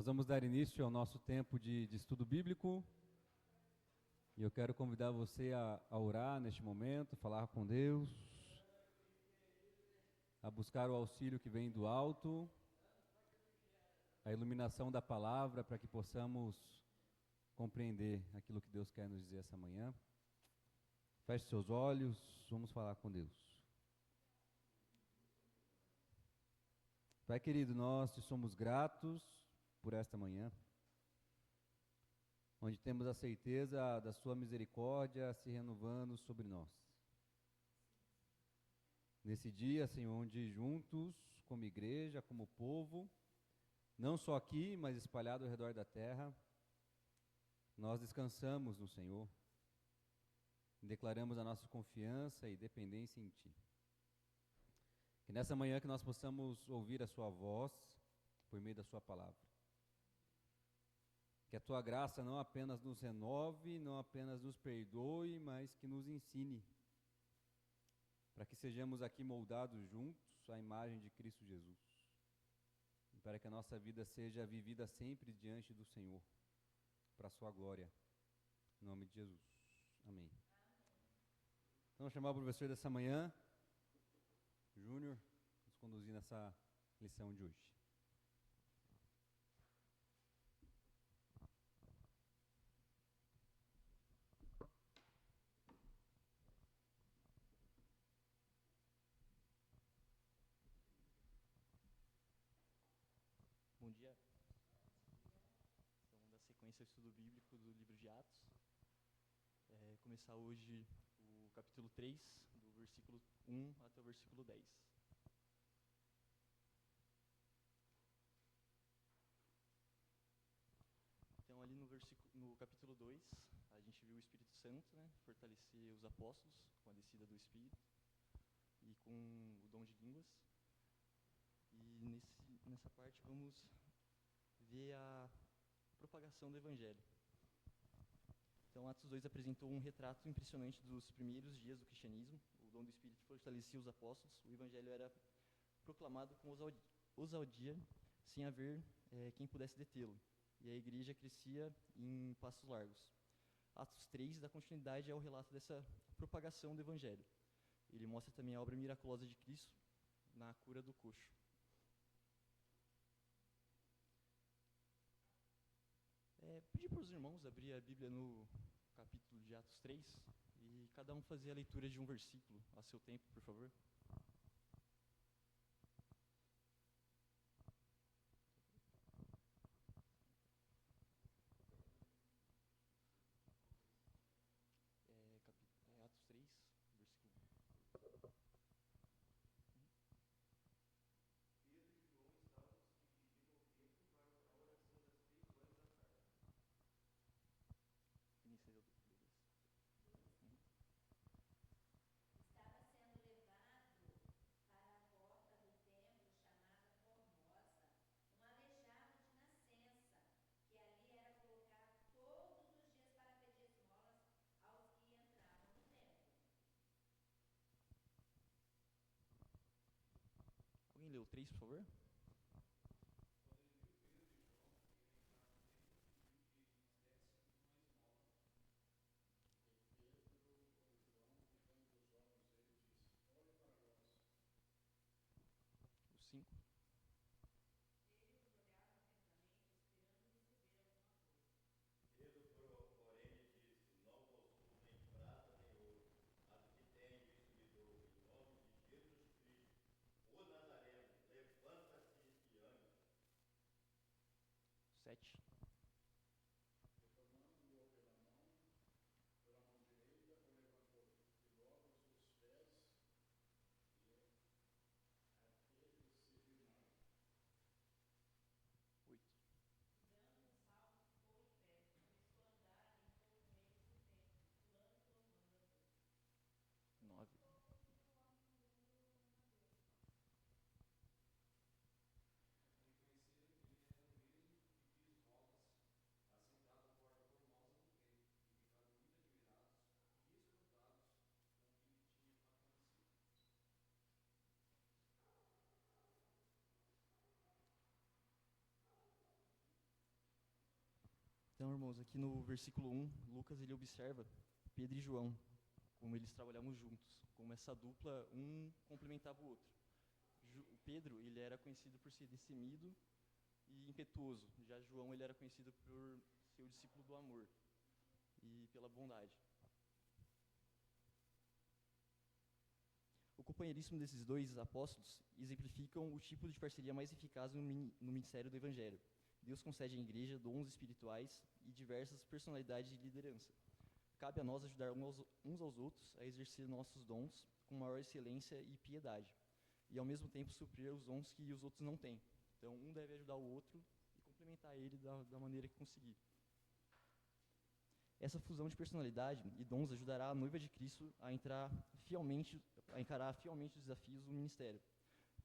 Nós vamos dar início ao nosso tempo de estudo bíblico e eu quero convidar você a orar neste momento, falar com Deus, a buscar o auxílio que vem do alto, a iluminação da palavra para que possamos compreender aquilo que Deus quer nos dizer essa manhã. Feche seus olhos, vamos falar com Deus. Pai querido, nós te somos gratos por esta manhã, onde temos a certeza da sua misericórdia se renovando sobre nós. Nesse dia, Senhor, onde juntos, como igreja, como povo, não só aqui, mas espalhado ao redor da terra, nós descansamos no Senhor, declaramos a nossa confiança e dependência em Ti. Que nessa manhã que nós possamos ouvir a Sua voz por meio da Sua palavra. Que a Tua graça não apenas nos renove, não apenas nos perdoe, mas que nos ensine, para que sejamos aqui moldados juntos à imagem de Cristo Jesus, e para que a nossa vida seja vivida sempre diante do Senhor, para a Sua glória, em nome de Jesus. Amém. Então, vamos chamar o professor dessa manhã, Júnior, nos conduzir nessa lição de hoje. Bom dia. Então, da sequência do estudo bíblico do livro de Atos. Começar hoje o capítulo 3, do versículo 1 até o versículo 10. Então, ali no capítulo 2, a gente viu o Espírito Santo, fortalecer os apóstolos com a descida do Espírito e com o dom de línguas. E nessa parte vamos ver a propagação do Evangelho. Então, Atos 2 apresentou um retrato impressionante dos primeiros dias do cristianismo. O dom do Espírito fortalecia os apóstolos, o Evangelho era proclamado com ousadia, sem haver quem pudesse detê-lo. E a igreja crescia em passos largos. Atos 3 dá continuidade ao relato dessa propagação do Evangelho. Ele mostra também a obra miraculosa de Cristo na cura do coxo. Pedir para os irmãos abrir a Bíblia no capítulo de Atos 3 e cada um fazer a leitura de um versículo a seu tempo, por favor. Atos 3, versículo 1. Estava sendo levado para a porta do templo chamada Formosa, um aleijado de nascença, que ali era colocado todos os dias para pedir esmolas aos que entravam no templo. Alguém leu 3, por favor? O 5. Ele os olhava atentamente, esperando receber alguma coisa. Porém, lhe disse: Não possuo nem prata nem ouro, mas o que tenho isso lhe dou. Em nome de Jesus Cristo, o Nazareno, levanta-se e ande. 7. Tomando-o pela mão direita, o levantou, e logo os seus pés e aquele se firmaram. 8. Dando um salto, ficou em pé, começou a andar e entrou com eles no templo, pulando e louvando a Deus. 9. Reconheceram que ele era o mesmo que fez irmãos, aqui no versículo 1, Lucas ele observa Pedro e João, como eles trabalhavam juntos, como essa dupla, um complementava o outro. O Pedro, ele era conhecido por ser destemido e impetuoso, já João, ele era conhecido por ser o discípulo do amor e pela bondade. O companheirismo desses dois apóstolos exemplificam o tipo de parceria mais eficaz no ministério do Evangelho. Deus concede à igreja dons espirituais e diversas personalidades de liderança. Cabe a nós ajudar uns aos outros a exercer nossos dons com maior excelência e piedade, e ao mesmo tempo suprir os dons que os outros não têm. Então, um deve ajudar o outro e complementar ele da maneira que conseguir. Essa fusão de personalidade e dons ajudará a noiva de Cristo a encarar fielmente os desafios do ministério.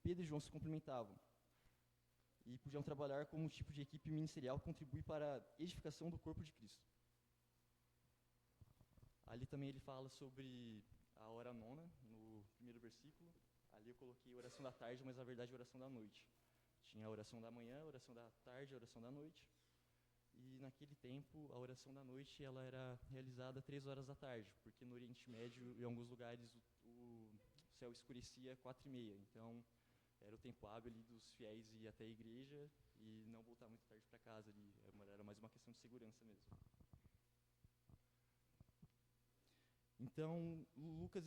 Pedro e João se complementavam e podiam trabalhar como um tipo de equipe ministerial que contribui para a edificação do corpo de Cristo. Ali também ele fala sobre a hora nona, no primeiro versículo. Ali eu coloquei a oração da tarde, mas na verdade a oração da noite. Tinha a oração da manhã, a oração da tarde, a oração da noite. E naquele tempo, a oração da noite ela era realizada 3 horas da tarde, porque no Oriente Médio, em alguns lugares, o céu escurecia 4h30. Então, era o tempo hábil ali dos fiéis ir até a igreja e não voltar muito tarde para casa. Ali. Era mais uma questão de segurança mesmo. Então, Lucas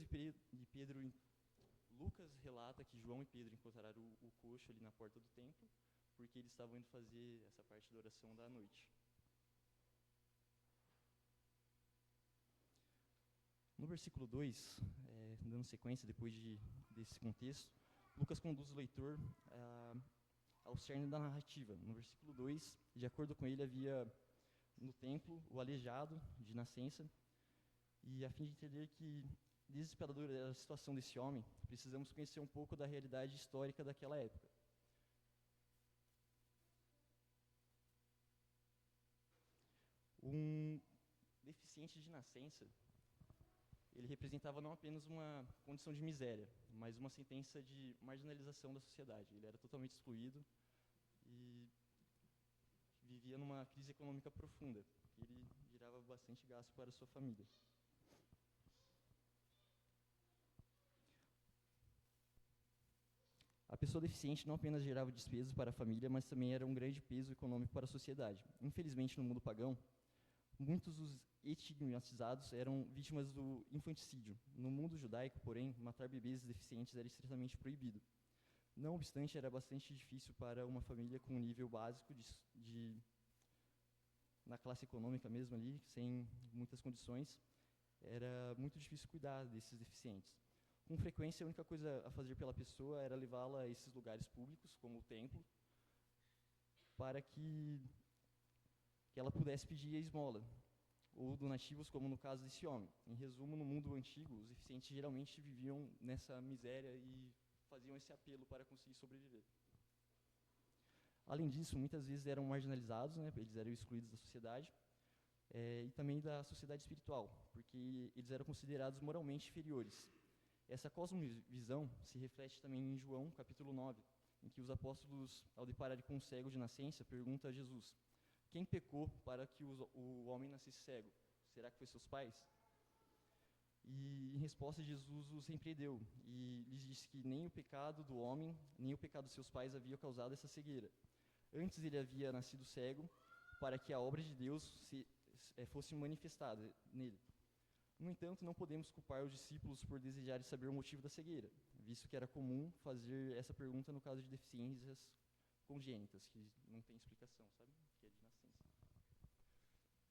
relata que João e Pedro encontraram o coxo ali na porta do templo, porque eles estavam indo fazer essa parte da oração da noite. No versículo 2, dando sequência depois desse contexto, Lucas conduz o leitor ao cerne da narrativa. No versículo 2, de acordo com ele, havia no templo o aleijado de nascença, e a fim de entender que desesperadora era a situação desse homem, precisamos conhecer um pouco da realidade histórica daquela época. Um deficiente de nascença, ele representava não apenas uma condição de miséria, mas uma sentença de marginalização da sociedade. Ele era totalmente excluído e vivia numa crise econômica profunda, que ele gerava bastante gasto para a sua família. A pessoa deficiente não apenas gerava despesas para a família, mas também era um grande peso econômico para a sociedade. Infelizmente, no mundo pagão, muitos dos estigmatizados eram vítimas do infanticídio. No mundo judaico, porém, matar bebês deficientes era estritamente proibido. Não obstante, era bastante difícil para uma família com um nível básico na classe econômica mesmo ali, sem muitas condições, era muito difícil cuidar desses deficientes. Com frequência, a única coisa a fazer pela pessoa era levá-la a esses lugares públicos, como o templo, para que ela pudesse pedir a esmola, ou donativos, como no caso desse homem. Em resumo, no mundo antigo, os deficientes geralmente viviam nessa miséria e faziam esse apelo para conseguir sobreviver. Além disso, muitas vezes eram marginalizados, né, eles eram excluídos da sociedade, e também da sociedade espiritual, porque eles eram considerados moralmente inferiores. Essa cosmovisão se reflete também em João, capítulo 9, em que os apóstolos, ao depararem com um cego de nascença, perguntam a Jesus: quem pecou para que o homem nascesse cego? Será que foi seus pais? E, em resposta, Jesus os repreendeu e lhes disse que nem o pecado do homem, nem o pecado dos seus pais havia causado essa cegueira. Antes ele havia nascido cego para que a obra de Deus fosse manifestada nele. No entanto, não podemos culpar os discípulos por desejarem saber o motivo da cegueira, visto que era comum fazer essa pergunta no caso de deficiências congênitas, que não tem explicação, sabe? Que é de nascença.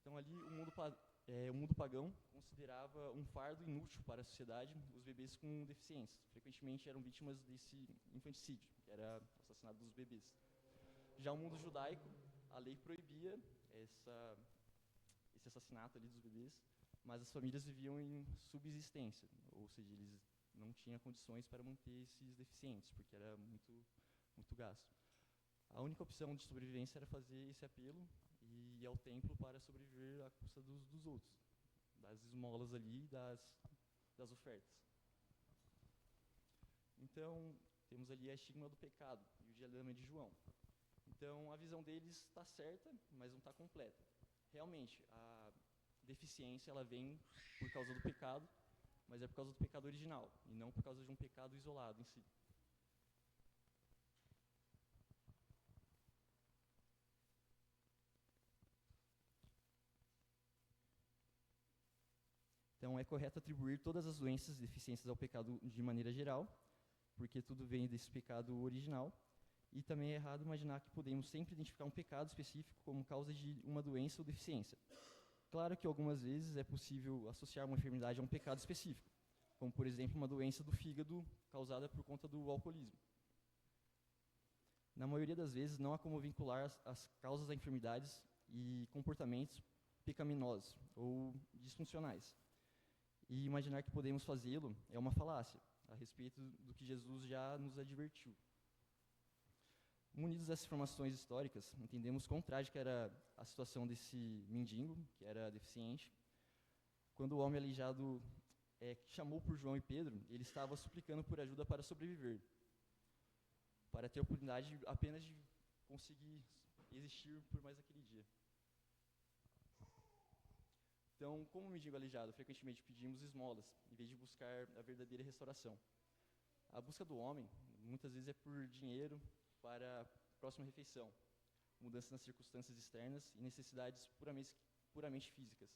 Então, ali, o mundo pagão considerava um fardo inútil para a sociedade os bebês com deficiência. Frequentemente eram vítimas desse infanticídio, que era o assassinato dos bebês. Já o mundo judaico, a lei proibia esse assassinato ali dos bebês, mas as famílias viviam em subsistência, ou seja, eles não tinham condições para manter esses deficientes, porque era muito, muito gasto. A única opção de sobrevivência era fazer esse apelo e ir ao templo para sobreviver à custa dos outros, das esmolas ali, das ofertas. Então, temos ali a estigma do pecado e o dilema de João. Então, a visão deles está certa, mas não está completa. realmente, a deficiência ela vem por causa do pecado, mas é por causa do pecado original, e não por causa de um pecado isolado em si. Então, é correto atribuir todas as doenças e deficiências ao pecado de maneira geral, porque tudo vem desse pecado original. E também é errado imaginar que podemos sempre identificar um pecado específico como causa de uma doença ou deficiência. Claro que algumas vezes é possível associar uma enfermidade a um pecado específico, como, por exemplo, uma doença do fígado causada por conta do alcoolismo. Na maioria das vezes, não há como vincular as causas das enfermidades e comportamentos pecaminosos ou disfuncionais. E imaginar que podemos fazê-lo é uma falácia, a respeito do que Jesus já nos advertiu. Munidos dessas informações históricas, entendemos quão trágica era a situação desse mendigo, que era deficiente. Quando o homem aleijado chamou por João e Pedro, ele estava suplicando por ajuda para sobreviver, para ter a oportunidade apenas de conseguir existir por mais aquele dia. Então, como mendigo aleijado, frequentemente pedimos esmolas, em vez de buscar a verdadeira restauração. A busca do homem, muitas vezes, é por dinheiro para a próxima refeição, mudanças nas circunstâncias externas e necessidades puramente físicas.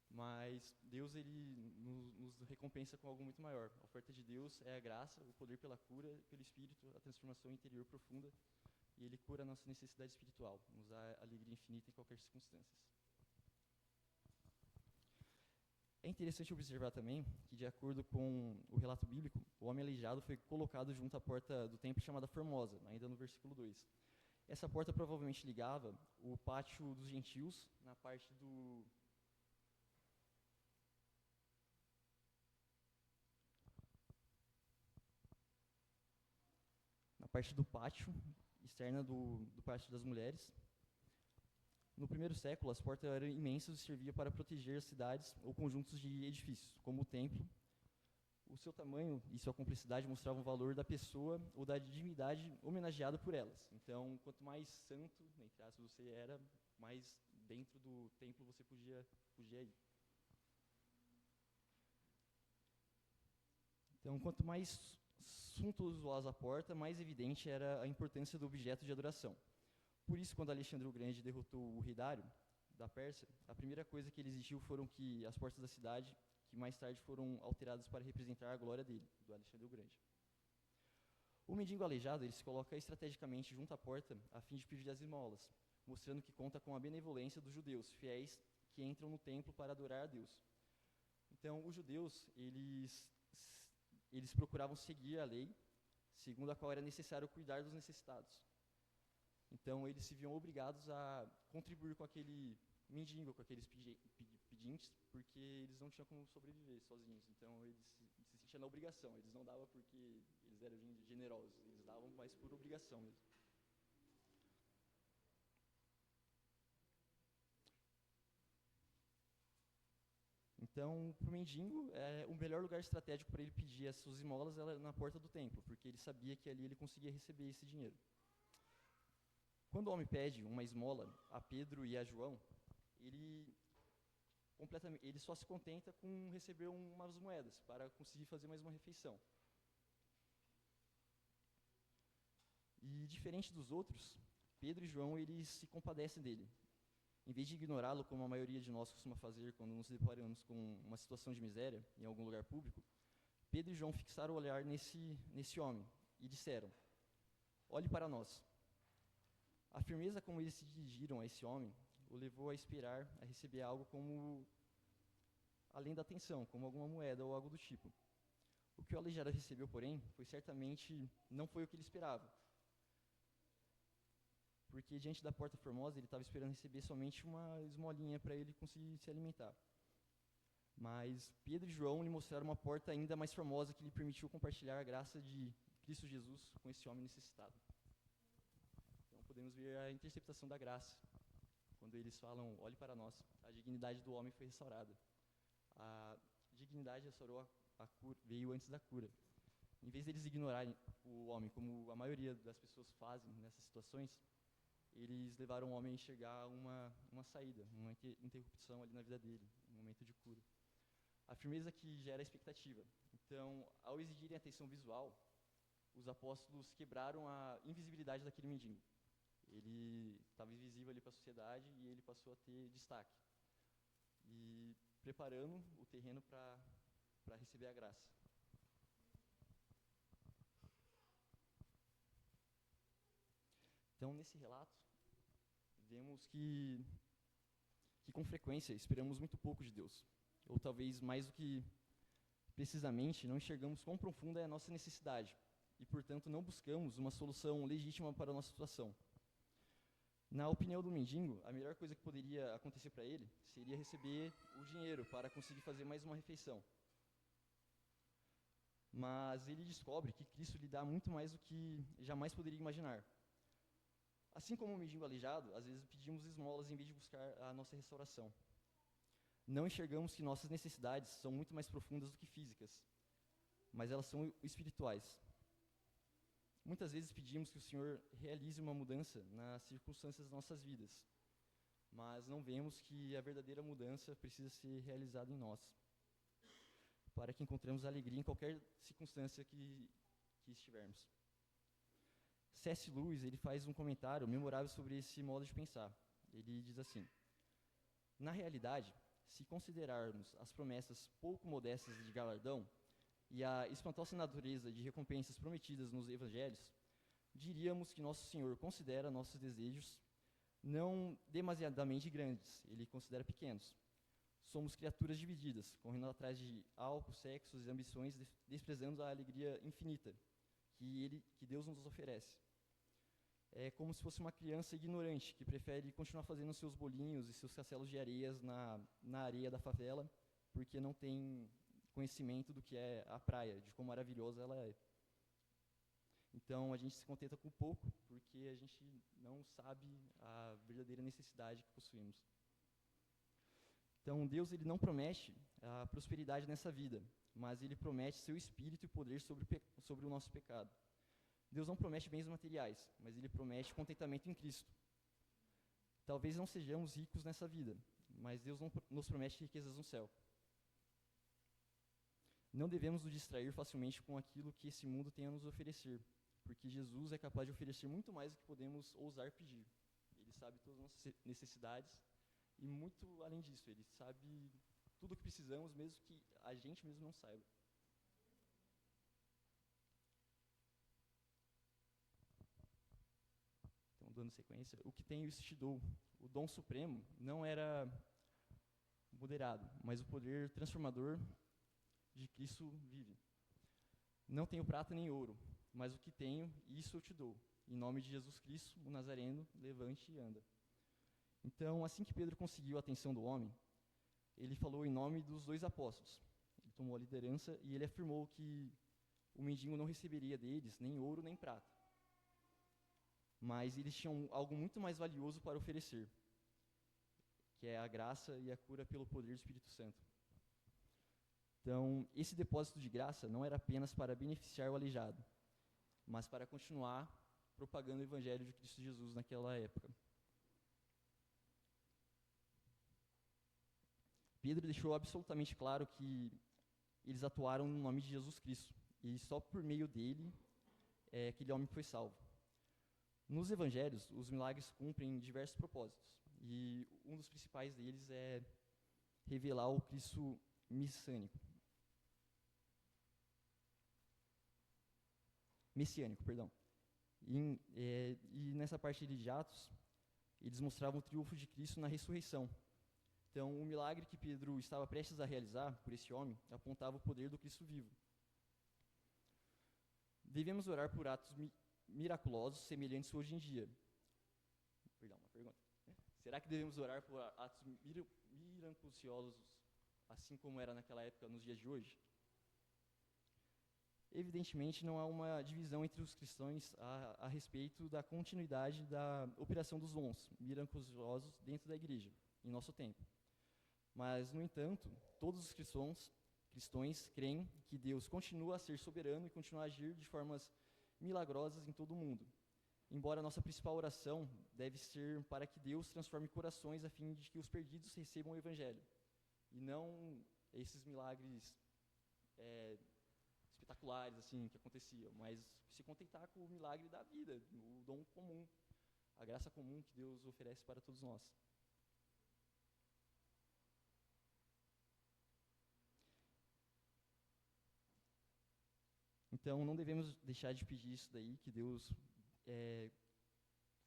Mas Deus ele nos recompensa com algo muito maior. A oferta de Deus é a graça, o poder pela cura, pelo Espírito, a transformação interior profunda, e Ele cura a nossa necessidade espiritual, nos dá alegria infinita em qualquer circunstância. É interessante observar também que, de acordo com o relato bíblico, o homem aleijado foi colocado junto à porta do templo chamada Formosa, ainda no versículo 2. Essa porta provavelmente ligava o pátio dos gentios na parte do pátio externa do pátio das mulheres. No primeiro século, as portas eram imensas e serviam para proteger as cidades ou conjuntos de edifícios, como o templo. O seu tamanho e sua complexidade mostravam o valor da pessoa ou da divindade homenageada por elas. Então, quanto mais santo, entre aspas, você era, mais dentro do templo você podia ir. Então, quanto mais suntuosa a porta, mais evidente era a importância do objeto de adoração. Por isso, quando Alexandre o Grande derrotou o rei Dário, da Pérsia, a primeira coisa que ele exigiu foram que as portas da cidade, que mais tarde foram alteradas para representar a glória dele, do Alexandre o Grande. O mendigo aleijado, ele se coloca estrategicamente junto à porta a fim de pedir as esmolas, mostrando que conta com a benevolência dos judeus, fiéis que entram no templo para adorar a Deus. Então, os judeus, eles procuravam seguir a lei, segundo a qual era necessário cuidar dos necessitados. Então, eles se viam obrigados a contribuir com aquele mendigo, com aqueles pedintes, porque eles não tinham como sobreviver sozinhos. Então, eles se sentiam na obrigação. Eles não davam porque eles eram generosos, eles davam mais por obrigação mesmo. Então, para o mendigo, o melhor lugar estratégico para ele pedir as suas esmolas era na porta do templo, porque ele sabia que ali ele conseguia receber esse dinheiro. Quando o homem pede uma esmola a Pedro e a João, ele só se contenta com receber umas moedas para conseguir fazer mais uma refeição. E diferente dos outros, Pedro e João eles se compadecem dele. Em vez de ignorá-lo, como a maioria de nós costuma fazer quando nos deparamos com uma situação de miséria em algum lugar público, Pedro e João fixaram o olhar nesse homem e disseram: "Olhe para nós." A firmeza como eles se dirigiram a esse homem o levou a esperar a receber algo como além da atenção, como alguma moeda ou algo do tipo. O que o aleijado recebeu, porém, não foi o que ele esperava. Porque diante da porta formosa ele estava esperando receber somente uma esmolinha para ele conseguir se alimentar. Mas Pedro e João lhe mostraram uma porta ainda mais formosa que lhe permitiu compartilhar a graça de Cristo Jesus com esse homem necessitado. Então podemos ver a interceptação da graça. Quando eles falam, olhe para nós, a dignidade do homem foi restaurada. A dignidade restaurou a cura, veio antes da cura. Em vez deles ignorarem o homem, como a maioria das pessoas fazem nessas situações, eles levaram o homem a enxergar uma saída, uma interrupção ali na vida dele, um momento de cura. A firmeza que gera expectativa. Então, ao exigirem atenção visual, os apóstolos quebraram a invisibilidade daquele mendigo. Ele estava invisível ali para a sociedade e ele passou a ter destaque. E preparando o terreno para receber a graça. Então, nesse relato, vemos que com frequência esperamos muito pouco de Deus. Ou talvez mais do que precisamente, não enxergamos quão profunda é a nossa necessidade e, portanto, não buscamos uma solução legítima para a nossa situação. Na opinião do mendigo, a melhor coisa que poderia acontecer para ele seria receber o dinheiro para conseguir fazer mais uma refeição. Mas ele descobre que Cristo lhe dá muito mais do que jamais poderia imaginar. Assim como o mendigo aleijado, às vezes pedimos esmolas em vez de buscar a nossa restauração. Não enxergamos que nossas necessidades são muito mais profundas do que físicas, mas elas são espirituais. Muitas vezes pedimos que o Senhor realize uma mudança nas circunstâncias das nossas vidas, mas não vemos que a verdadeira mudança precisa ser realizada em nós, para que encontremos alegria em qualquer circunstância que estivermos. C.S. Lewis, ele faz um comentário memorável sobre esse modo de pensar. Ele diz assim: na realidade, se considerarmos as promessas pouco modestas de galardão e a espantosa natureza de recompensas prometidas nos evangelhos, diríamos que nosso Senhor considera nossos desejos não demasiadamente grandes, ele considera pequenos. Somos criaturas divididas, correndo atrás de álcool, sexos e ambições, desprezando a alegria infinita que Deus nos oferece. É como se fosse uma criança ignorante, que prefere continuar fazendo seus bolinhos e seus castelos de areias na areia da favela, porque não tem conhecimento do que é a praia, de quão maravilhosa ela é. Então, a gente se contenta com pouco, porque a gente não sabe a verdadeira necessidade que possuímos. Então, Deus, ele não promete a prosperidade nessa vida, mas ele promete seu espírito e poder sobre o nosso pecado. Deus não promete bens materiais, mas ele promete contentamento em Cristo. Talvez não sejamos ricos nessa vida, mas Deus não nos promete riquezas no céu. Não devemos nos distrair facilmente com aquilo que esse mundo tem a nos oferecer, porque Jesus é capaz de oferecer muito mais do que podemos ousar pedir. Ele sabe todas as nossas necessidades e, muito além disso, ele sabe tudo o que precisamos, mesmo que a gente mesmo não saiba. Então, dando sequência, o que tenho isso te dou. O dom supremo não era moderado, mas o poder transformador de Cristo vive. Não tenho prata nem ouro, mas o que tenho, isso eu te dou. Em nome de Jesus Cristo, o Nazareno, levante e anda. Então, assim que Pedro conseguiu a atenção do homem, ele falou em nome dos 2 apóstolos. Ele tomou a liderança e ele afirmou que o mendigo não receberia deles nem ouro nem prata. Mas eles tinham algo muito mais valioso para oferecer, que é a graça e a cura pelo poder do Espírito Santo. Então, esse depósito de graça não era apenas para beneficiar o aleijado, mas para continuar propagando o Evangelho de Cristo Jesus naquela época. Pedro deixou absolutamente claro que eles atuaram no nome de Jesus Cristo, e só por meio dele aquele homem foi salvo. Nos evangelhos, os milagres cumprem diversos propósitos, e um dos principais deles é revelar o Cristo messiânico, perdão. E nessa parte de Atos, eles mostravam o triunfo de Cristo na ressurreição. Então, o milagre que Pedro estava prestes a realizar por esse homem apontava o poder do Cristo vivo. Devemos orar por atos miraculosos semelhantes hoje em dia. Perdão, uma pergunta. Será que devemos orar por atos miraculosos assim como era naquela época, nos dias de hoje? Evidentemente, não há uma divisão entre os cristãos a respeito da continuidade da operação dos dons miraculosos dentro da igreja, em nosso tempo. Mas, no entanto, todos os cristãos creem que Deus continua a ser soberano e continua a agir de formas milagrosas em todo o mundo. embora a nossa principal oração deve ser para que Deus transforme corações a fim de que os perdidos recebam o Evangelho, e não esses milagres espetaculares assim que aconteciam, mas se contentar com o milagre da vida, o dom comum, a graça comum que Deus oferece para todos nós. Então, não devemos deixar de pedir isso daí, que Deus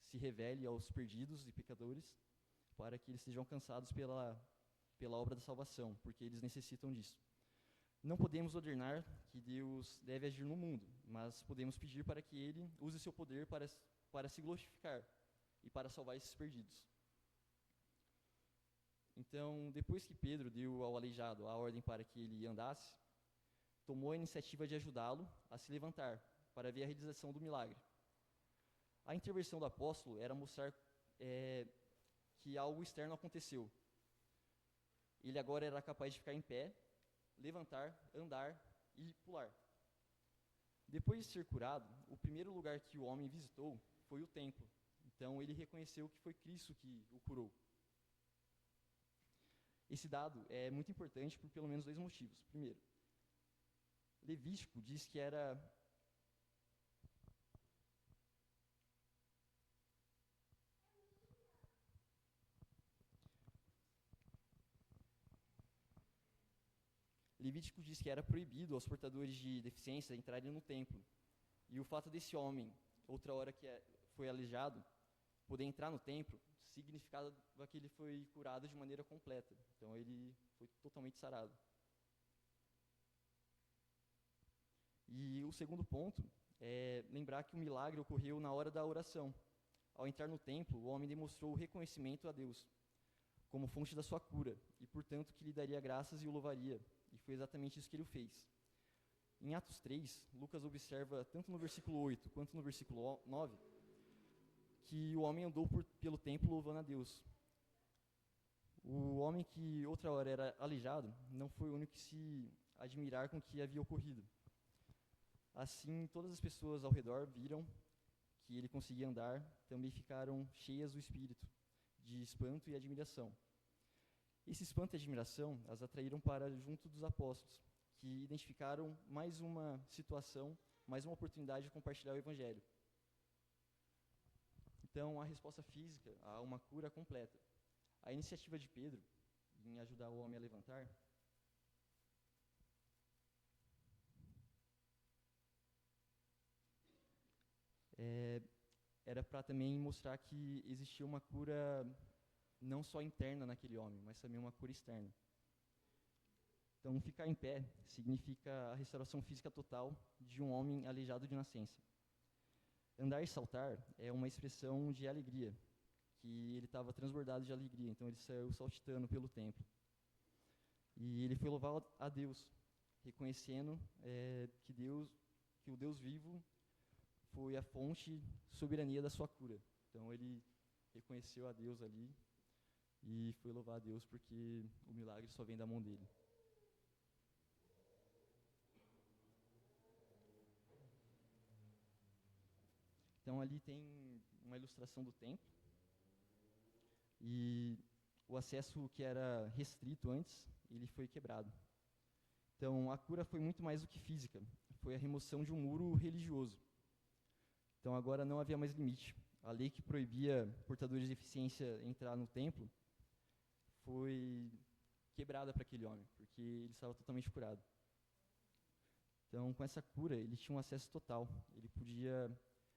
se revele aos perdidos e pecadores, para que eles sejam alcançados pela obra da salvação, porque eles necessitam disso. Não podemos ordenar que Deus deve agir no mundo, mas podemos pedir para que Ele use seu poder para se glorificar e para salvar esses perdidos. Então, depois que Pedro deu ao aleijado a ordem para que ele andasse, tomou a iniciativa de ajudá-lo a se levantar para ver a realização do milagre. A intervenção do apóstolo era mostrar que algo externo aconteceu. Ele agora era capaz de ficar em pé, levantar, andar e pular. Depois de ser curado, o primeiro lugar que o homem visitou foi o templo. Então ele reconheceu que foi Cristo que o curou. Esse dado é muito importante por pelo menos 2 motivos. Primeiro, Levítico diz que era proibido aos portadores de deficiência entrarem no templo. E o fato desse homem, outra hora que foi aleijado, poder entrar no templo, significava que ele foi curado de maneira completa. Então ele foi totalmente sarado. E o segundo ponto é lembrar que o milagre ocorreu na hora da oração. Ao entrar no templo, o homem demonstrou o reconhecimento a Deus como fonte da sua cura, e portanto que lhe daria graças e o louvaria. E foi exatamente isso que ele fez. Em Atos 3, Lucas observa, tanto no versículo 8 quanto no versículo 9, que o homem andou pelo templo louvando a Deus. O homem que outra hora era aleijado não foi o único que se admirar com o que havia ocorrido. Assim, todas as pessoas ao redor viram que ele conseguia andar, também ficaram cheias do espírito de espanto e admiração. Esse espanto e admiração as atraíram para junto dos apóstolos, que identificaram mais uma situação, mais uma oportunidade de compartilhar o Evangelho. Então, a resposta física a uma cura completa. A iniciativa de Pedro em ajudar o homem a levantar era para também mostrar que existia uma cura não só interna naquele homem, mas também uma cura externa. Então, ficar em pé significa a restauração física total de um homem aleijado de nascença. Andar e saltar é uma expressão de alegria, que ele estava transbordado de alegria, então ele saiu saltitando pelo templo. E ele foi louvar a Deus, reconhecendo que o Deus vivo foi a fonte soberania da sua cura. Então ele reconheceu a Deus ali e foi louvar a Deus porque o milagre só vem da mão dele. Então ali tem uma ilustração do templo e o acesso que era restrito antes, ele foi quebrado. Então a cura foi muito mais do que física, foi a remoção de um muro religioso. Então agora não havia mais limite. A lei que proibia portadores de deficiência entrar no templo foi quebrada para aquele homem, porque ele estava totalmente curado. Então, com essa cura, ele tinha um acesso total. Ele podia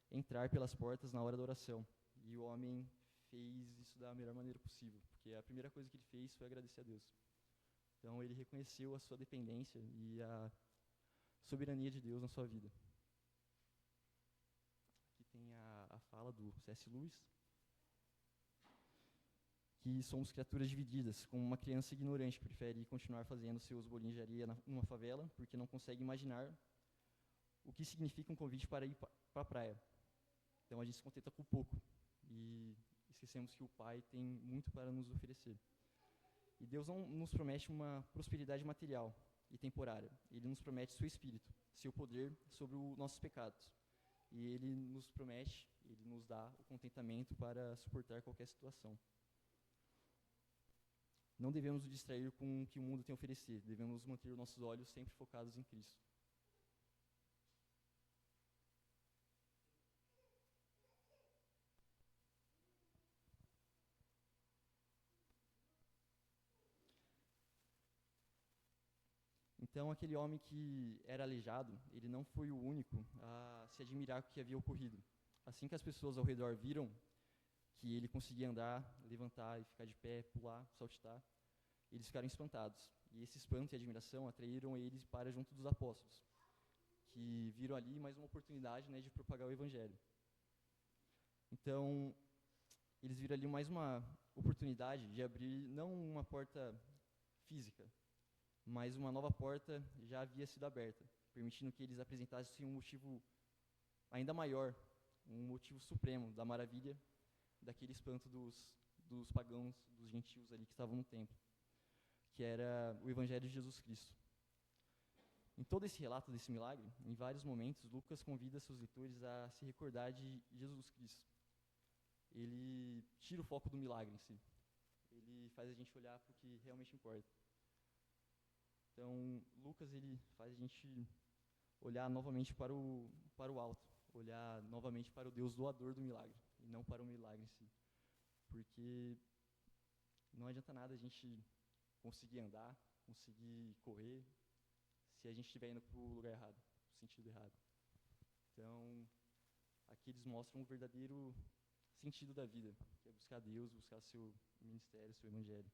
entrar pelas portas na hora da oração. E o homem fez isso da melhor maneira possível, porque a primeira coisa que ele fez foi agradecer a Deus. Então, ele reconheceu a sua dependência e a soberania de Deus na sua vida. Tem a fala do C.S. Lewis, que somos criaturas divididas, como uma criança ignorante que prefere continuar fazendo seus bolinhos de areia numa favela, porque não consegue imaginar o que significa um convite para ir para a praia. Então a gente se contenta com pouco e esquecemos que o Pai tem muito para nos oferecer. E Deus não nos promete uma prosperidade material e temporária. Ele nos promete seu Espírito, seu poder sobre os nossos pecados. E Ele nos promete Ele nos dá o contentamento para suportar qualquer situação. Não devemos nos distrair com o que o mundo tem a oferecer. Devemos manter os nossos olhos sempre focados em Cristo. Então, aquele homem que era aleijado, ele não foi o único a se admirar com o que havia ocorrido. Assim que as pessoas ao redor viram que ele conseguia andar, levantar e ficar de pé, pular, saltitar, eles ficaram espantados. E esse espanto e admiração atraíram eles para junto dos apóstolos, que viram ali mais uma oportunidade, né, de propagar o evangelho. Então, eles viram ali mais uma oportunidade de abrir não uma porta física, mas uma nova porta já havia sido aberta, permitindo que eles apresentassem um motivo ainda maior, um motivo supremo da maravilha daquele espanto dos pagãos, dos gentios ali que estavam no templo, que era o Evangelho de Jesus Cristo. Em todo esse relato desse milagre, em vários momentos, Lucas convida seus leitores a se recordar de Jesus Cristo. Ele tira o foco do milagre em si. Ele faz a gente olhar para o que realmente importa. Então, Lucas, ele faz a gente olhar novamente para o alto, olhar novamente para o Deus doador do milagre, e não para o milagre em si. Porque não adianta nada a gente conseguir andar, conseguir correr, se a gente estiver indo para o lugar errado, no sentido errado. Então, aqui eles mostram o verdadeiro sentido da vida, que é buscar Deus, buscar seu ministério, seu evangelho.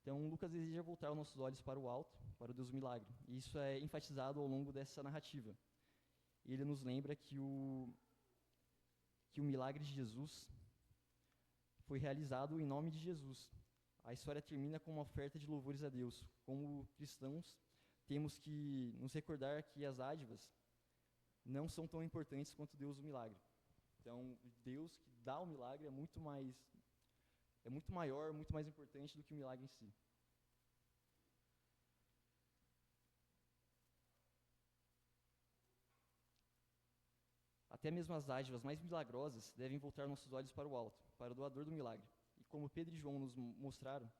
Então, Lucas deseja voltar os nossos olhos para o alto, para o Deus do milagre. E isso é enfatizado ao longo dessa narrativa. Ele nos lembra que o milagre de Jesus foi realizado em nome de Jesus. A história termina com uma oferta de louvores a Deus. Como cristãos, temos que nos recordar que as dádivas não são tão importantes quanto Deus do milagre. Então, Deus que dá o milagre é muito maior, muito mais importante do que o milagre em si. Até mesmo as dádivas mais milagrosas devem voltar nossos olhos para o alto, para o doador do milagre. E como Pedro e João nos mostraram,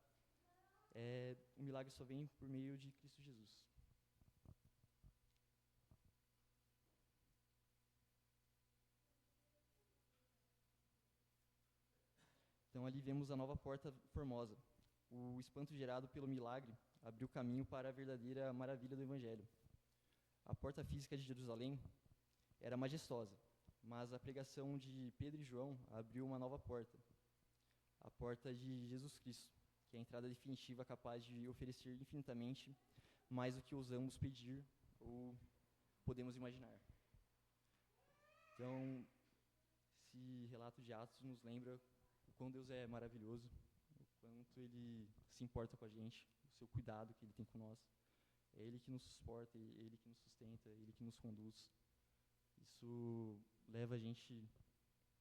o milagre só vem por meio de Cristo Jesus. Então ali vemos a nova porta formosa. O espanto gerado pelo milagre abriu caminho para a verdadeira maravilha do Evangelho. A porta física de Jerusalém era majestosa, mas a pregação de Pedro e João abriu uma nova porta, a porta de Jesus Cristo, que é a entrada definitiva capaz de oferecer infinitamente mais do que ousamos pedir ou podemos imaginar. Então, esse relato de Atos nos lembra o quão Deus é maravilhoso, o quanto Ele se importa com a gente, o seu cuidado que Ele tem com nós. É Ele que nos suporta, Ele que nos sustenta, Ele que nos conduz. Isso leva a gente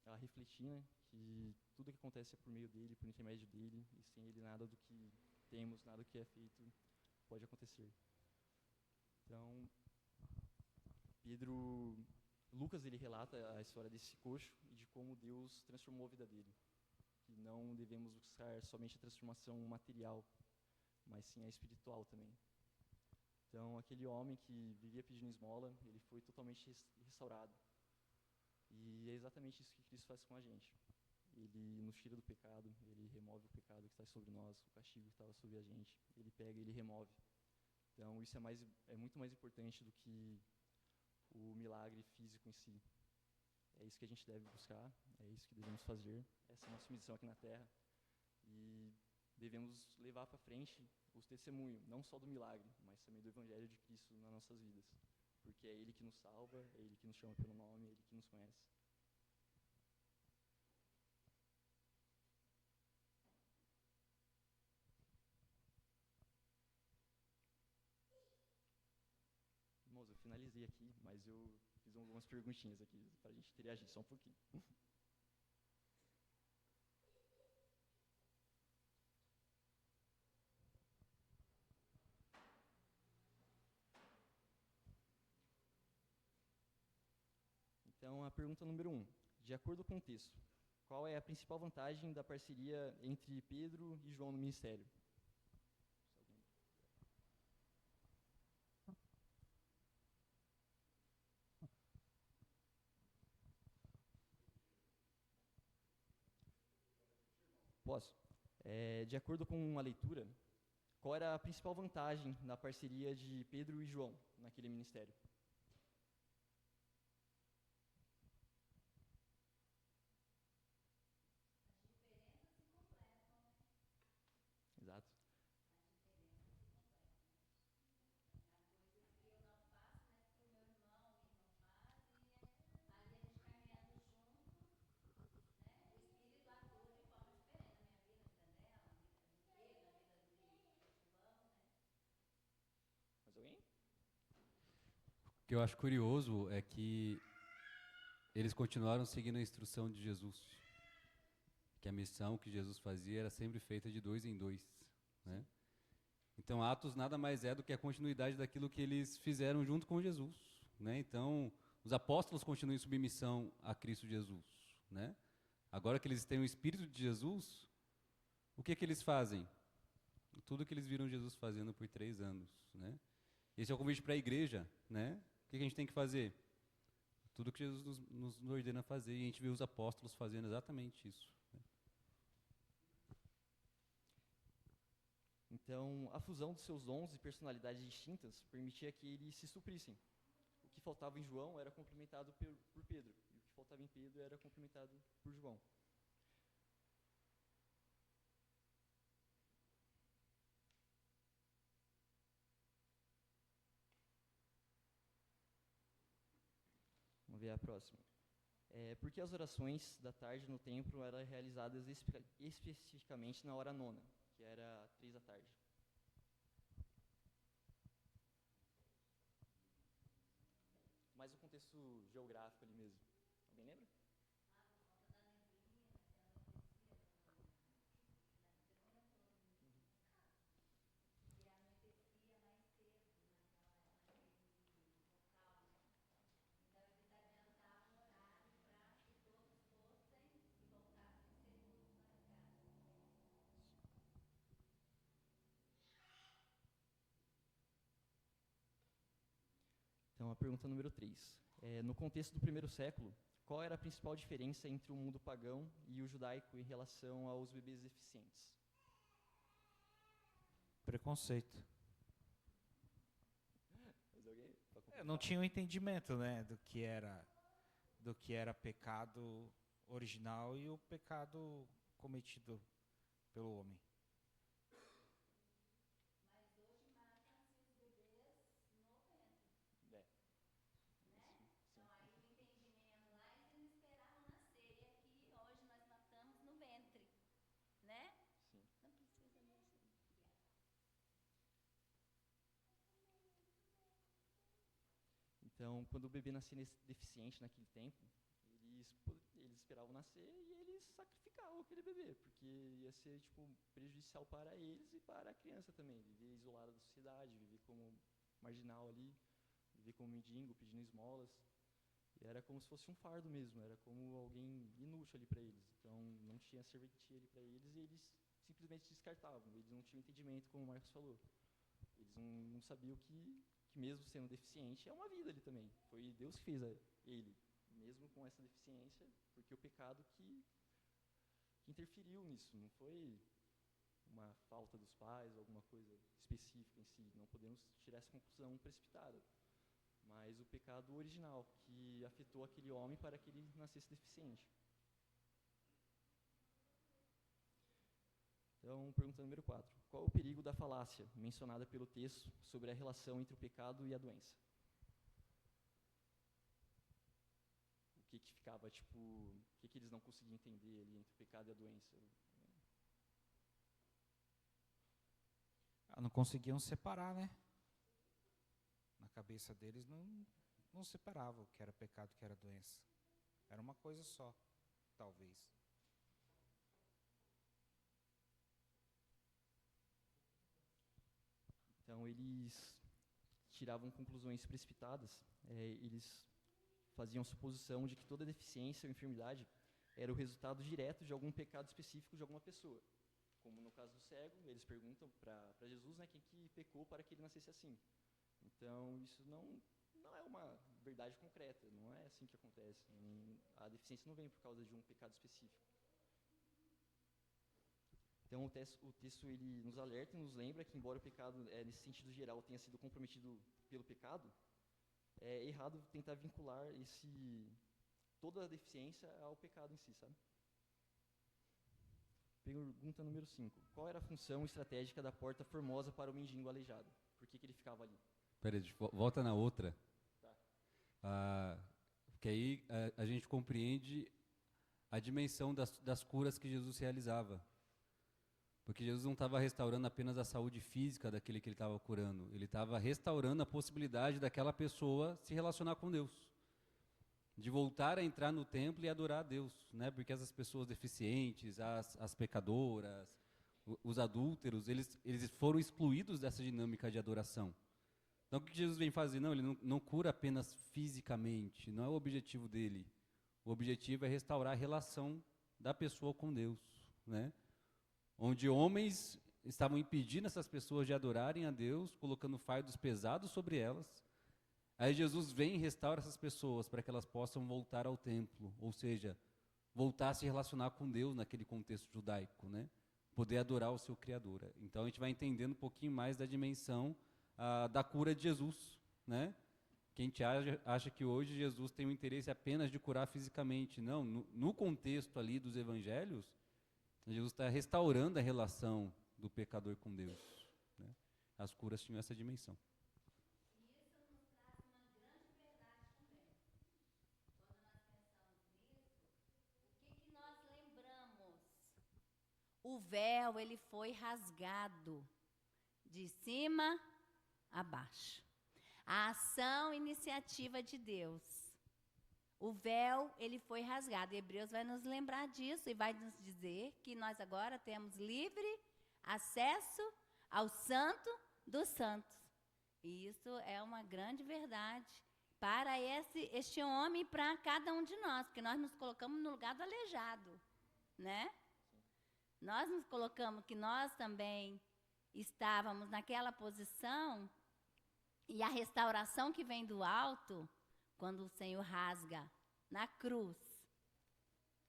a refletir, né, que tudo que acontece é por meio dEle, por intermédio dEle, e sem Ele nada do que temos, nada do que é feito pode acontecer. Então, Lucas ele relata a história desse coxo e de como Deus transformou a vida dele. Que não devemos buscar somente a transformação material, mas sim a espiritual também. Então, aquele homem que vivia pedindo esmola, ele foi totalmente restaurado. E é exatamente isso que Cristo faz com a gente. Ele nos tira do pecado, ele remove o pecado que está sobre nós, o castigo que estava sobre a gente. Ele pega e ele remove. Então, isso é muito mais importante do que o milagre físico em si. É isso que a gente deve buscar, é isso que devemos fazer. Essa é a nossa missão aqui na Terra. E devemos levar para frente os testemunhos, não só do milagre, mas também do Evangelho de Cristo nas nossas vidas. Porque é Ele que nos salva, é Ele que nos chama pelo nome, é Ele que nos conhece. Irmãos, eu finalizei aqui, mas eu fiz algumas perguntinhas aqui para a gente interagir só um pouquinho. Então, a pergunta número 1. De acordo com o texto, qual é a principal vantagem da parceria entre Pedro e João no ministério? Posso? De acordo com a leitura, qual era a principal vantagem na parceria de Pedro e João naquele ministério? Exato. Mais alguém? O que eu acho curioso é que eles continuaram seguindo a instrução de Jesus, que a missão que Jesus fazia era sempre feita de 2 em 2, né? Então, Atos nada mais é do que a continuidade daquilo que eles fizeram junto com Jesus, né? Então, os apóstolos continuam em submissão a Cristo Jesus, né? Agora que eles têm o Espírito de Jesus, o que eles fazem? Tudo que eles viram Jesus fazendo por 3 anos, né? Esse é o convite para a igreja, né? O que a gente tem que fazer? Tudo que Jesus nos ordena a fazer, e a gente vê os apóstolos fazendo exatamente isso. Então, a fusão dos seus dons e personalidades distintas permitia que eles se suprissem. O que faltava em João era complementado por Pedro, e o que faltava em Pedro era complementado por João. Vamos ver a próxima. Por que as orações da tarde no templo eram realizadas especificamente na hora nona, que era 3 da tarde? Mais o contexto geográfico ali mesmo. Alguém lembra? Então, a pergunta número 3. No contexto do primeiro século, qual era a principal diferença entre o mundo pagão e o judaico em relação aos bebês deficientes? Preconceito. Mais alguém? Não tinha um entendimento, né, do que era pecado original e o pecado cometido pelo homem. É. Então, aí o entendimento lá, eles esperavam nascer. E aqui, hoje, nós matamos no ventre, né? Sim. Não precisa mesmo. Então, quando o bebê nascia deficiente naquele tempo, eles esperavam nascer e eles sacrificavam aquele bebê, porque ia ser tipo prejudicial para eles e para a criança também, viver isolada da sociedade, viver como marginal ali, viver como mendigo, pedindo esmolas. E era como se fosse um fardo mesmo, era como alguém inútil ali para eles. Então, não tinha serventia ali para eles e eles simplesmente descartavam. Eles não tinham entendimento, como o Marcos falou. Eles não sabiam que mesmo sendo deficiente, é uma vida ali também. Foi Deus que fez ele, mesmo com essa deficiência, porque o pecado que interferiu nisso, não foi uma falta dos pais, alguma coisa específica em si. Não podemos tirar essa conclusão precipitada. Mas o pecado original, que afetou aquele homem para que ele nascesse deficiente. Então, pergunta número 4. Qual o perigo da falácia mencionada pelo texto sobre a relação entre o pecado e a doença? O que ficava, tipo, o que eles não conseguiam entender ali entre o pecado e a doença? Não conseguiam separar, né? Na cabeça deles não separava o que era pecado e o que era doença. Era uma coisa só, talvez. Então, eles tiravam conclusões precipitadas, eles faziam suposição de que toda deficiência ou enfermidade era o resultado direto de algum pecado específico de alguma pessoa. Como no caso do cego, eles perguntam para Jesus, né, quem que pecou para que ele nascesse assim. Então, isso não é uma verdade concreta, não é assim que acontece. A deficiência não vem por causa de um pecado específico. Então, o texto ele nos alerta e nos lembra que, embora o pecado, nesse sentido geral, tenha sido comprometido pelo pecado, é errado tentar vincular toda a deficiência ao pecado em si, sabe? Pergunta número 5. Qual era a função estratégica da porta formosa para o mendigo aleijado? Por que ele ficava ali? Peraí, volta na outra. Tá. Porque aí a gente compreende a dimensão das curas que Jesus realizava. Porque Jesus não estava restaurando apenas a saúde física daquele que ele estava curando. Ele estava restaurando a possibilidade daquela pessoa se relacionar com Deus. De voltar a entrar no templo e adorar a Deus. Né? Porque essas pessoas deficientes, as pecadoras, os adúlteros, eles foram excluídos dessa dinâmica de adoração. Então o que Jesus vem fazer? Não, ele não cura apenas fisicamente, não é o objetivo dele. O objetivo é restaurar a relação da pessoa com Deus, né? Onde homens estavam impedindo essas pessoas de adorarem a Deus, colocando fardos pesados sobre elas. Aí Jesus vem e restaura essas pessoas para que elas possam voltar ao templo, ou seja, voltar a se relacionar com Deus naquele contexto judaico, né? Poder adorar o seu Criador. Então a gente vai entendendo um pouquinho mais da dimensão da cura de Jesus, né? Que a gente acha que hoje Jesus tem o interesse apenas de curar fisicamente. Não, no contexto ali dos evangelhos, Jesus está restaurando a relação do pecador com Deus, né? As curas tinham essa dimensão. E isso nos traz uma grande verdade também. Quando nós pensamos nisso, o que nós lembramos? O véu, ele foi rasgado de cima a baixo. A ação, iniciativa de Deus. O véu, ele foi rasgado. Hebreus vai nos lembrar disso e vai nos dizer que nós agora temos livre acesso ao Santo dos Santos. E isso é uma grande verdade para este homem e para cada um de nós, porque nós nos colocamos no lugar do aleijado, né? Nós nos colocamos que nós também estávamos naquela posição, e a restauração que vem do alto, quando o Senhor rasga na cruz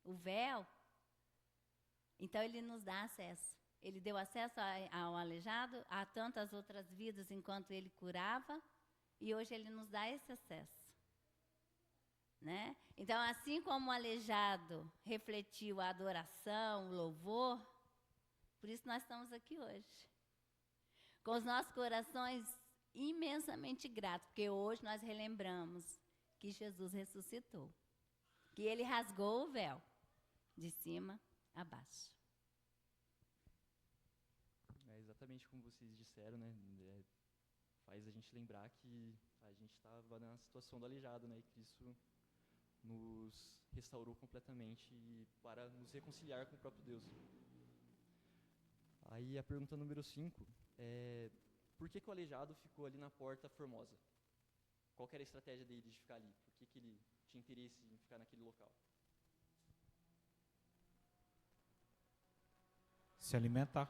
o véu, então Ele nos dá acesso. Ele deu acesso ao aleijado, a tantas outras vidas enquanto Ele curava, e hoje Ele nos dá esse acesso. Né? Então, assim como o aleijado refletiu a adoração, o louvor, por isso nós estamos aqui hoje. Com os nossos corações imensamente gratos, porque hoje nós relembramos que Jesus ressuscitou, que Ele rasgou o véu de cima a baixo. É exatamente como vocês disseram, né? Faz a gente lembrar que a gente estava na situação do aleijado, né? E que isso nos restaurou completamente para nos reconciliar com o próprio Deus. Aí a pergunta número 5 é: por que o aleijado ficou ali na porta formosa? Qual que era a estratégia dele de ficar ali? Por que ele tinha interesse em ficar naquele local? Se alimentar.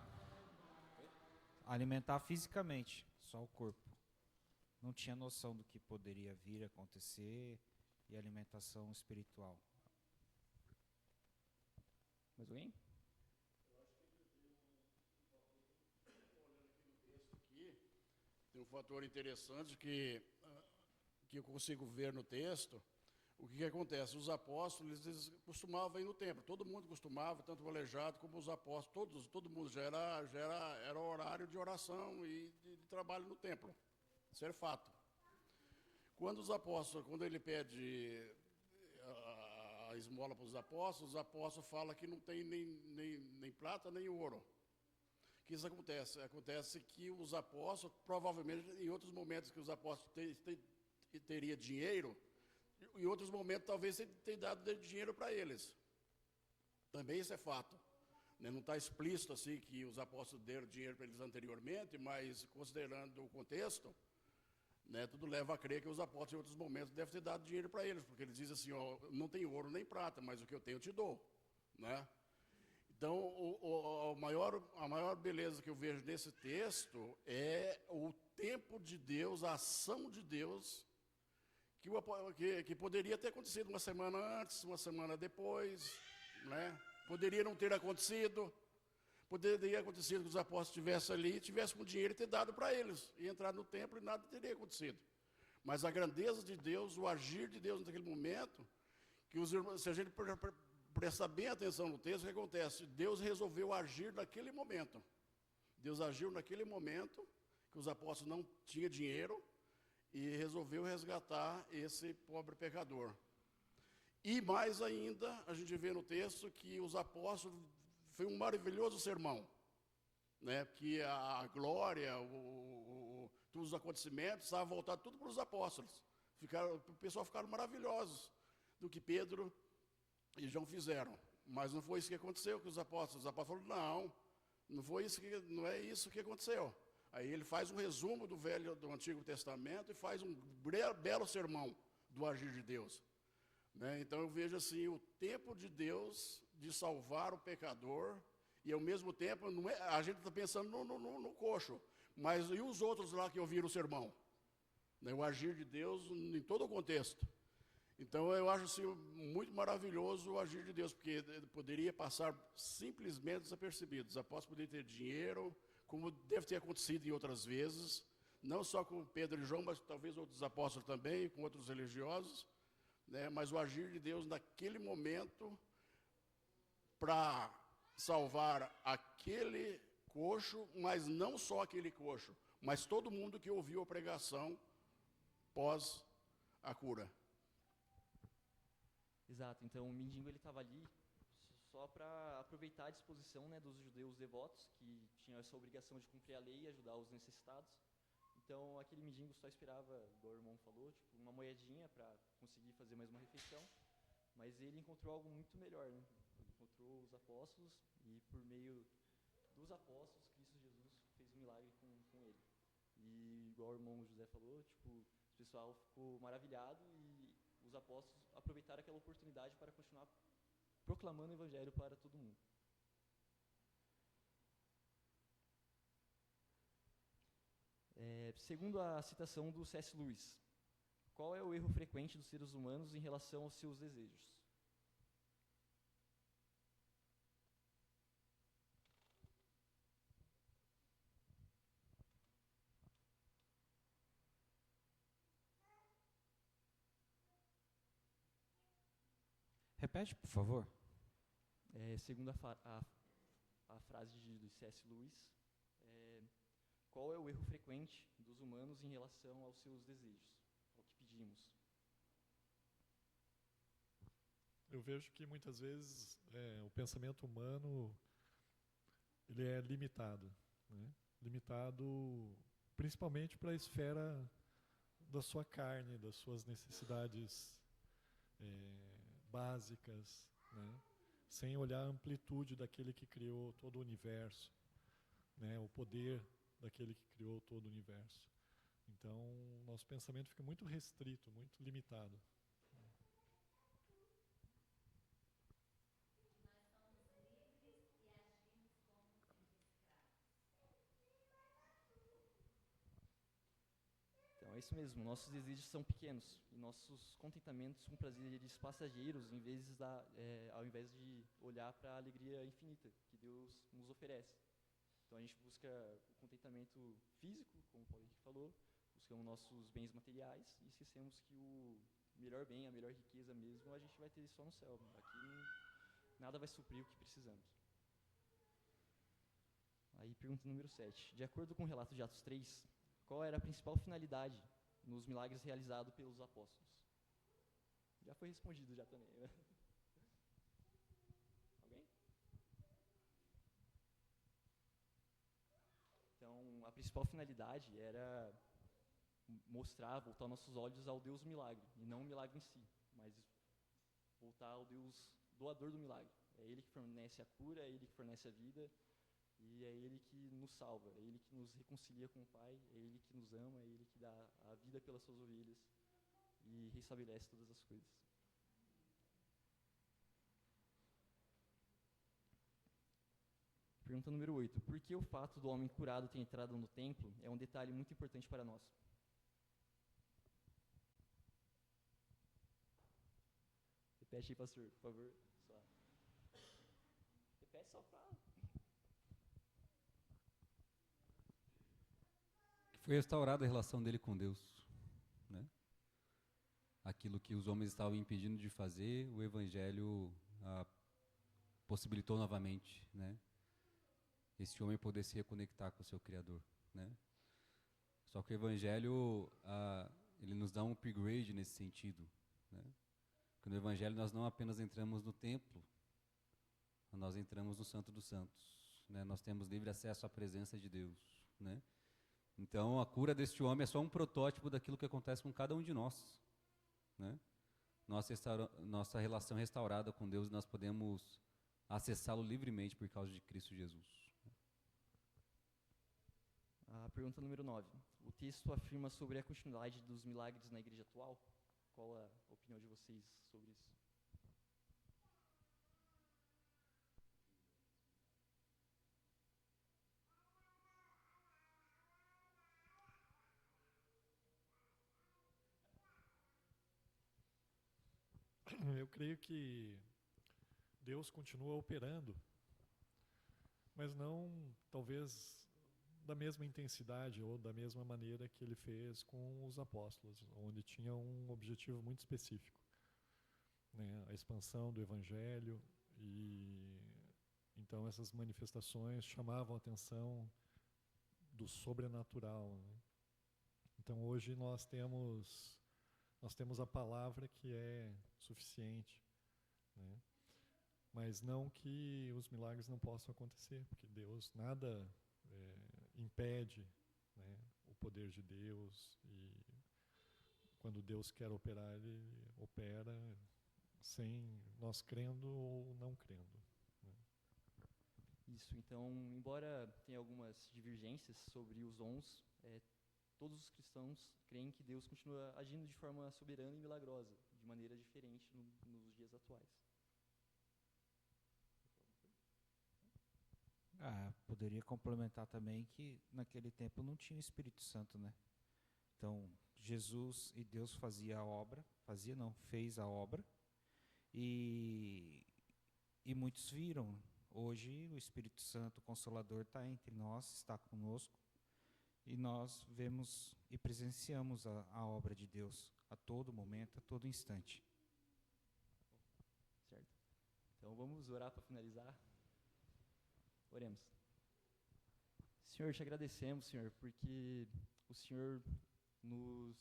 Alimentar fisicamente, só o corpo. Não tinha noção do que poderia vir a acontecer e alimentação espiritual. Mais alguém? Tem um fator interessante que eu consigo ver no texto. O que acontece? Os apóstolos, eles costumavam ir no templo. Todo mundo costumava, tanto o aleijado como os apóstolos. Todo mundo já era horário de oração e de trabalho no templo. Isso era fato. Quando ele pede a esmola para os apóstolos falam que não tem nem prata nem ouro. O que isso acontece? Acontece que os apóstolos, provavelmente, em outros momentos que os apóstolos teriam dinheiro, em outros momentos talvez tenha dado dinheiro para eles. Também isso é fato. Não está explícito assim que os apóstolos deram dinheiro para eles anteriormente, mas considerando o contexto, né? Tudo leva a crer que os apóstolos, em outros momentos, devem ter dado dinheiro para eles, porque eles dizem assim, ó, não tem ouro nem prata, mas o que eu tenho eu te dou, né? Então, a maior beleza que eu vejo nesse texto é o tempo de Deus, a ação de Deus, que poderia ter acontecido uma semana antes, uma semana depois, né? Poderia não ter acontecido, poderia acontecer que os apóstolos estivessem ali, tivessem com dinheiro e ter dado para eles, e entrar no templo e nada teria acontecido. Mas a grandeza de Deus, o agir de Deus naquele momento, que os irmãos, se a gente prestar bem atenção no texto, o que acontece? Deus resolveu agir naquele momento. Deus agiu naquele momento, que os apóstolos não tinham dinheiro, e resolveu resgatar esse pobre pecador. E mais ainda, a gente vê no texto que os apóstolos, foi um maravilhoso sermão, né? Que a glória, todos os acontecimentos, estavam voltados tudo para os apóstolos. O pessoal ficaram maravilhosos do que Pedro e João fizeram. Mas não foi isso que aconteceu com os apóstolos. Os apóstolos falaram, não é isso que aconteceu. Aí ele faz um resumo do Antigo Testamento e faz um belo sermão do agir de Deus, né? Então eu vejo assim, o tempo de Deus de salvar o pecador, e ao mesmo tempo, não é, a gente está pensando no coxo, mas e os outros lá que ouviram o sermão? Né? O agir de Deus em todo o contexto. Então eu acho assim, muito maravilhoso o agir de Deus, porque poderia passar simplesmente desapercebido. Os apóstolos poderiam ter dinheiro, como deve ter acontecido em outras vezes, não só com Pedro e João, mas talvez outros apóstolos também, com outros religiosos, né? Mas o agir de Deus naquele momento para salvar aquele coxo, mas não só aquele coxo, mas todo mundo que ouviu a pregação pós a cura. Exato, então o mendigo ele estava ali só para aproveitar a disposição, né, dos judeus devotos, que tinham essa obrigação de cumprir a lei e ajudar os necessitados. Então aquele mendigo só esperava, igual o irmão falou, tipo, uma moedinha para conseguir fazer mais uma refeição, mas ele encontrou algo muito melhor, né? Ele encontrou os apóstolos e por meio dos apóstolos, Cristo Jesus fez um milagre com ele. E igual o irmão José falou, tipo, o pessoal ficou maravilhado e os apóstolos aproveitaram aquela oportunidade para continuar proclamando o evangelho para todo mundo. Segundo a citação do C.S. Lewis, qual é o erro frequente dos seres humanos em relação aos seus desejos? Repete, por favor. Segundo a frase do C.S. Lewis, qual é o erro frequente dos humanos em relação aos seus desejos, ao que pedimos? Eu vejo que muitas vezes o pensamento humano ele é limitado, né? Limitado principalmente para a esfera da sua carne, das suas necessidades básicas, né? Sem olhar a amplitude daquele que criou todo o universo, né? O poder daquele que criou todo o universo. Então, nosso pensamento fica muito restrito, muito limitado. Então é isso mesmo, nossos desejos são pequenos e nossos contentamentos com prazeres passageiros, ao invés de olhar para a alegria infinita que Deus nos oferece. Então a gente busca o contentamento físico, como o Paulo Henrique falou, buscamos nossos bens materiais e esquecemos que o melhor bem, a melhor riqueza mesmo, a gente vai ter só no céu. Aqui nada vai suprir o que precisamos. Aí pergunta número 7. De acordo com o relato de Atos 3, qual era a principal finalidade nos milagres realizados pelos apóstolos? Já foi respondido já também, né? Alguém? Então, a principal finalidade era mostrar, voltar nossos olhos ao Deus milagre, e não o milagre em si, mas voltar ao Deus doador do milagre. É Ele que fornece a cura, é Ele que fornece a vida, E é Ele que nos salva, é Ele que nos reconcilia com o Pai, é Ele que nos ama, é Ele que dá a vida pelas suas ovelhas e restabelece todas as coisas. Pergunta número 8. Por que o fato do homem curado ter entrado no templo é um detalhe muito importante para nós? Repete aí, pastor, por favor. Só. Repete só para... Foi restaurada a relação dele com Deus, né? Aquilo que os homens estavam impedindo de fazer, o Evangelho possibilitou novamente, né? Esse homem poder se reconectar com o seu Criador, né? Só que o Evangelho, ele nos dá um upgrade nesse sentido, né? Porque no Evangelho nós não apenas entramos no templo, nós entramos no Santo dos Santos, né? Nós temos livre acesso à presença de Deus, né? Então, a cura deste homem é só um protótipo daquilo que acontece com cada um de nós, né? Nossa relação restaurada com Deus, nós podemos acessá-lo livremente por causa de Cristo Jesus. A pergunta número 9. O texto afirma sobre a continuidade dos milagres na igreja atual? Qual a opinião de vocês sobre isso? Eu creio que Deus continua operando, mas não, talvez, da mesma intensidade ou da mesma maneira que ele fez com os apóstolos, onde tinha um objetivo muito específico, né? A expansão do Evangelho, e então essas manifestações chamavam a atenção do sobrenatural, né? Então hoje nós temos a palavra que é suficiente, né? Mas não que os milagres não possam acontecer, porque Deus nada impede, né, o poder de Deus, e quando Deus quer operar, Ele opera sem nós crendo ou não crendo, né? Isso, então, embora tenha algumas divergências sobre os dons, todos os cristãos creem que Deus continua agindo de forma soberana e milagrosa, de maneira diferente nos dias atuais. Poderia complementar também que naquele tempo não tinha o Espírito Santo, né? Então, Jesus e Deus fez a obra, e muitos viram. Hoje o Espírito Santo, o Consolador, está entre nós, está conosco, e nós vemos e presenciamos a obra de Deus a todo momento, a todo instante. Certo? Então vamos orar para finalizar. Oremos. Senhor, te agradecemos, Senhor, porque o Senhor nos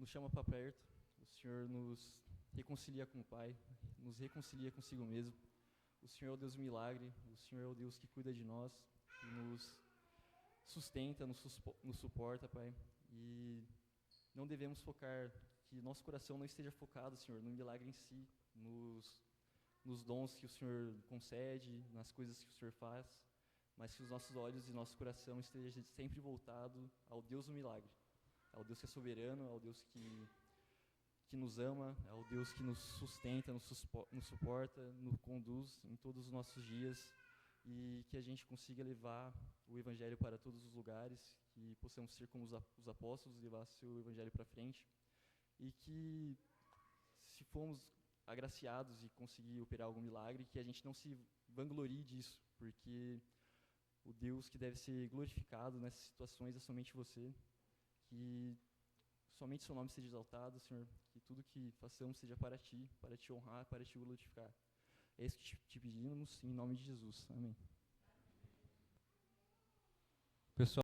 chama para perto, o Senhor nos reconcilia com o Pai, nos reconcilia consigo mesmo. O Senhor é o Deus do milagre, o Senhor é o Deus que cuida de nós, que nos sustenta, nos suporta, Pai. E não devemos focar, que nosso coração não esteja focado, Senhor, no milagre em si, nos dons que o Senhor concede, nas coisas que o Senhor faz, mas que os nossos olhos e nosso coração estejam sempre voltado ao Deus do milagre, ao Deus que é soberano, ao Deus que nos ama, ao Deus que nos sustenta, nos suporta, nos conduz em todos os nossos dias, e que a gente consiga levar o Evangelho para todos os lugares, que possamos ser como os apóstolos, levar seu Evangelho para frente, e que, se formos agraciados e conseguir operar algum milagre, que a gente não se vanglorie disso, porque o Deus que deve ser glorificado nessas situações é somente você, que somente seu nome seja exaltado, Senhor, que tudo que façamos seja para te honrar, para te glorificar. É isso que te pedimos, em nome de Jesus. Amém. Pessoal,